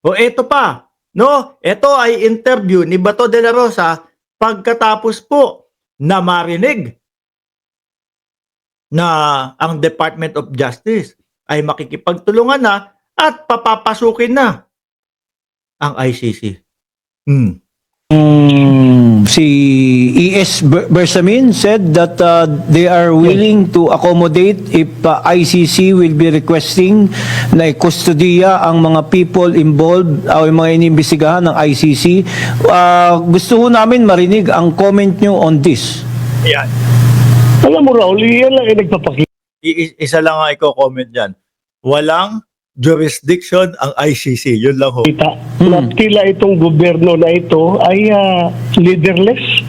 O eto pa, no? Ito ay interview ni Bato de la Rosa pagkatapos po na marinig na ang Department of Justice ay makikipagtulungan na at papapasukin na ang ICC. Si ES Bersamin said that they are willing to accommodate if ICC will be requesting na kustodiya ang mga people involved o yung mga inimbestigahan ng ICC. Gusto ko namin marinig ang comment nyo on this. Yan. Alam mo Raul, yan lang ay nagpapakita. Isa lang ang i-comment dyan. Walang jurisdiction ang ICC. Yun lang ho. Na tila itong gobyerno na ito ay leaderless.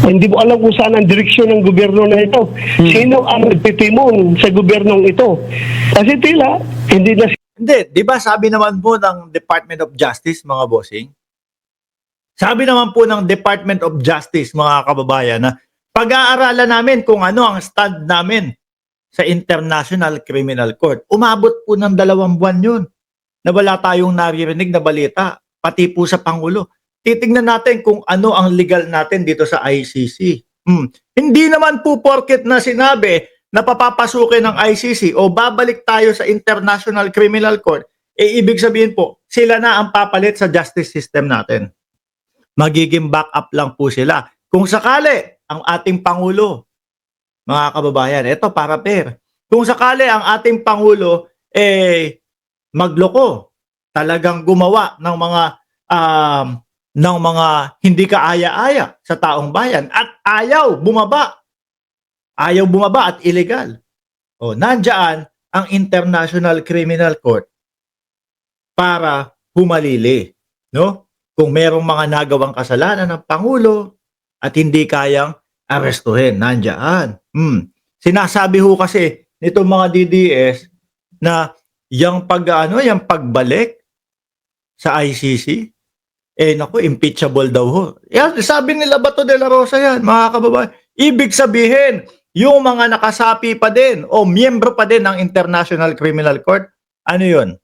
Hindi mo alam kung saan ang direksyon ng gobyerno na ito. Sino ang nagtitimon sa gobyernong ito? Kasi tila, hindi na. Hindi, di ba sabi naman po ng Department of Justice, mga bossing? Sabi naman po ng Department of Justice, mga kababayan, na pag-aaralan namin kung ano ang stand namin sa International Criminal Court. Umabot po ng 2 buwan yun na wala tayong naririnig na balita, pati po sa Pangulo. Titingnan natin kung ano ang legal natin dito sa ICC. Hindi naman po porket na sinabi na papapasukin ng ICC o babalik tayo sa International Criminal Court, ibig sabihin po, sila na ang papalit sa justice system natin. Magiging backup lang po sila. Kung sakali, ang ating Pangulo, mga kababayan, ito para pair. Kung sakali ang ating Pangulo magloko, talagang gumawa ng mga hindi kaaya-aya sa taong bayan at ayaw bumaba at illegal. O nandiyan ang International Criminal Court para humalili, no? Kung merong mga nagawang kasalanan ng Pangulo at hindi kayang arestuhin, nandiyan. Sinasabi ho kasi nitong mga DDS na yung pagbalik sa ICC, naku, impeachable daw ho. Yan, sabi nila Bato de la Rosa yan, mga kababayan. Ibig sabihin, yung mga nakasapi pa din o miyembro pa din ng International Criminal Court, ano yun?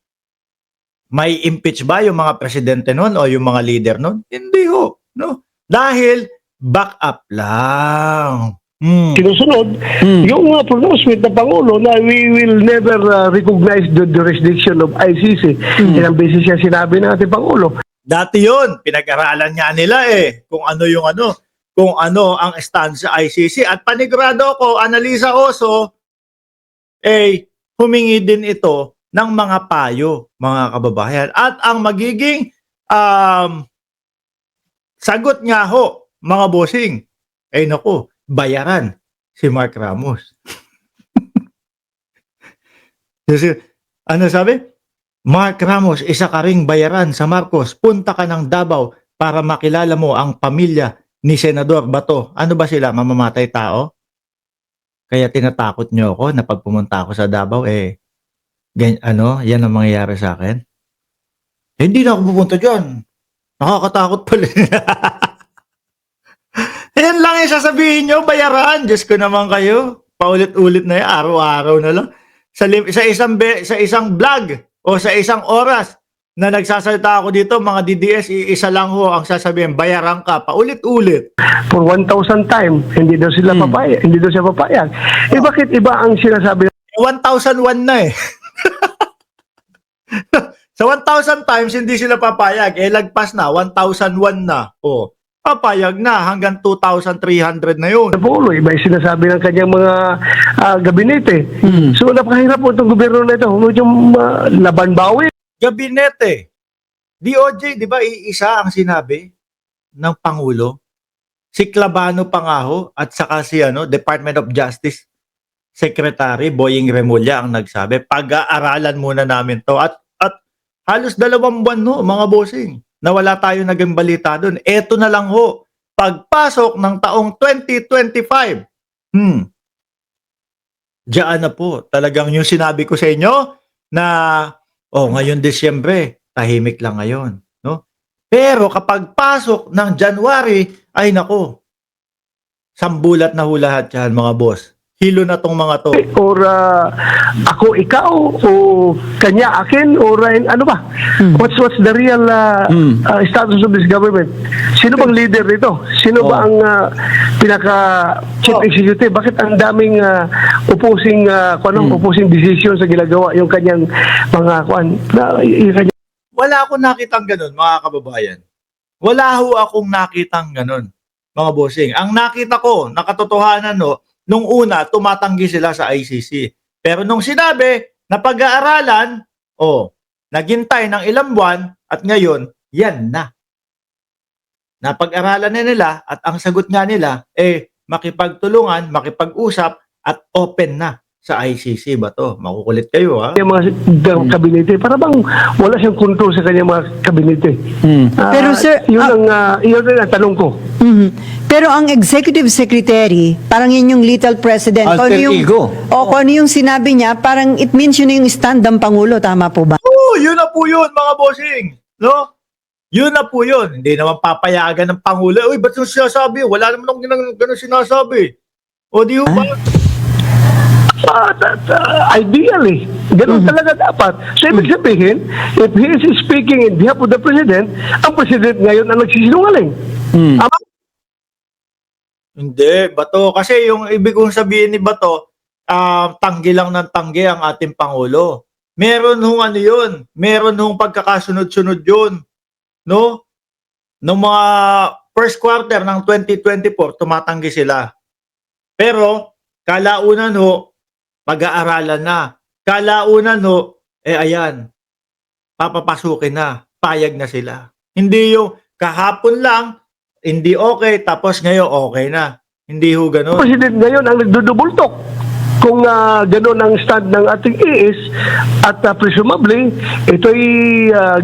May impeach ba yung mga presidente nun o yung mga leader nun? Hindi ho. No? Dahil backup lang. Sinusunod yung pronouncement ng Pangulo na we will never recognize the jurisdiction of ICC. Ilang beses siya sinabi ng ating Pangulo. Dati yun, pinag-aralan nga nila kung ano ang stand sa ICC. At panigurado ko, Annalisa Oso, humingi din ito ng mga payo, mga kababayan. At ang magiging sagot nga ho, mga bossing, naku, bayaran si Mark Ramos. Ano sabi? Mark Ramos, isa ka ring bayaran sa Marcos. Punta ka ng Davao para makilala mo ang pamilya ni Senador Bato. Ano ba sila? Mamamatay tao? Kaya tinatakot nyo ako na pag pumunta ako sa Davao, yan ang mangyayari sa akin. Hindi na ako pupunta dyan. Nakakatakot pala. Yan lang yung sasabihin nyo, bayaran. Diyos ko naman kayo. Paulit-ulit na yan, araw-araw na lang. Sa isang vlog o sa isang oras na nagsasalita ako dito, mga DDS, isa lang ho ang sasabihin, bayaran ka, paulit-ulit. For 1,000 times, hindi daw sila papayag. Hindi daw siya papayag. Bakit iba ang sinasabi? 1,001 na Sa 1,000 times, hindi sila papayag. Lagpas na, 1,001 na. Papayag na hanggang 2,300 na yun. Paulo, iba yung sinasabi ng kanyang mga gabinete. So napakahirap po itong gobyerno na ito. Yung laban bawi. Gabinete. DOJ, di ba, iisa ang sinabi ng Pangulo? Si Clavano Pangaho at saka si Department of Justice Secretary Boying Remulla ang nagsabi, pag-aaralan muna namin to. At halos 2 buwan no, mga bossing, na wala tayo naging balita doon. Eto na lang ho, pagpasok ng taong 2025. Diyan na po, talagang yung sinabi ko sa inyo na, ngayon Disyembre, tahimik lang ngayon. No? Pero kapag pasok ng January, ay nako, sambulat na ho lahat yan mga boss. hilo na tong mga to. or ako ikaw o kanya akin or ano ba? What's the real status of this government? Sino bang leader nito? Sino ba ang pinaka chief executive? Bakit ang daming opposing opposing decisions sa ginagawa yung kanyang mga yung kanyang Wala akong nakitang ganun, mga kababayan. Wala ho akong nakitang ganun, mga bossing. Ang nakita ko, nakatotohanan no, nung una, tumatanggi sila sa ICC. Pero nung sinabi na pag-aaralan, naghintay ng ilang buwan at ngayon, yan na. Napag-aralan na nila at ang sagot nga nila, makipagtulungan, makipag-usap at open na sa ICC ba to? Makukulit kayo, ha? mga kabinete. Para bang wala siyang control sa kanyang mga kabinete. Pero, sir, yun ang tanong ko. Mhm. Pero ang executive secretary, parang yun yung little president. Alter Kung yung, ego. O kung ano yung sinabi niya, parang it means yun yung stand ng Pangulo. Tama po ba? Yun na po yun, mga bossing. No? Yun na po yun. Hindi naman papayagan ng Pangulo. Uy, ba't yung sinasabi? Wala naman akong ganun sinasabi. O di ho ba? Ideally, ganun talaga dapat. So, ibig sabihin, if he is speaking in behalf of the President, ang President ngayon ang nagsisinungaling. Hindi, Bato. Kasi yung ibig kong sabihin ni Bato, tanggi lang ng tanggi ang ating Pangulo. Meron hong ano yun. Meron hong pagkakasunod-sunod yun. No? Noong mga first quarter ng 2024, tumatanggi sila. Pero, kalaunan ho, pag-aaralan na. Kalaunan ho, ayan, papapasukin na. Payag na sila. Hindi yung kahapon lang, hindi okay, tapos ngayon okay na. Hindi ho Ang ganun. President ngayon ang nagdudubultok. Kung ganun ang stand ng ating IS at presumably ito'y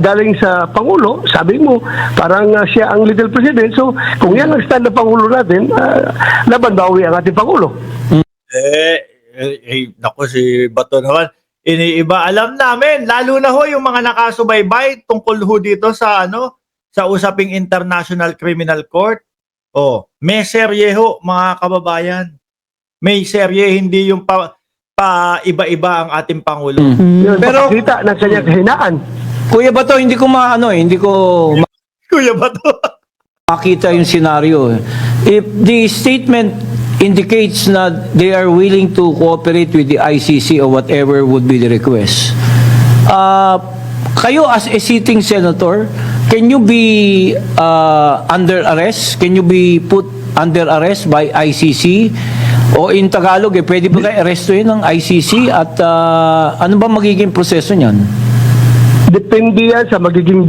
galing sa Pangulo, sabi mo, parang siya ang little president. So, kung yan ang stand ng Pangulo natin, laban bawi ang ating Pangulo. Naku, si Bato naman. Iniiba, alam namin, lalo na ho yung mga nakasubaybay tungkol ho dito sa sa usaping International Criminal Court. May serye ho, mga kababayan. May serye, hindi yung iba-iba ang ating Pangulo. Yun, Pero- makakita ng kanyang kahinaan. Kuya Bato, hindi ko Kuya Bato. makita yung scenario. If the statement indicates na they are willing to cooperate with the ICC or whatever would be the request, kayo as a sitting senator, can you be under arrest? Can you be put under arrest by ICC? O in Tagalog, pwede ba kayo arrestuin ng ICC? At ano ba magiging proseso niyan? Depende yan sa magiging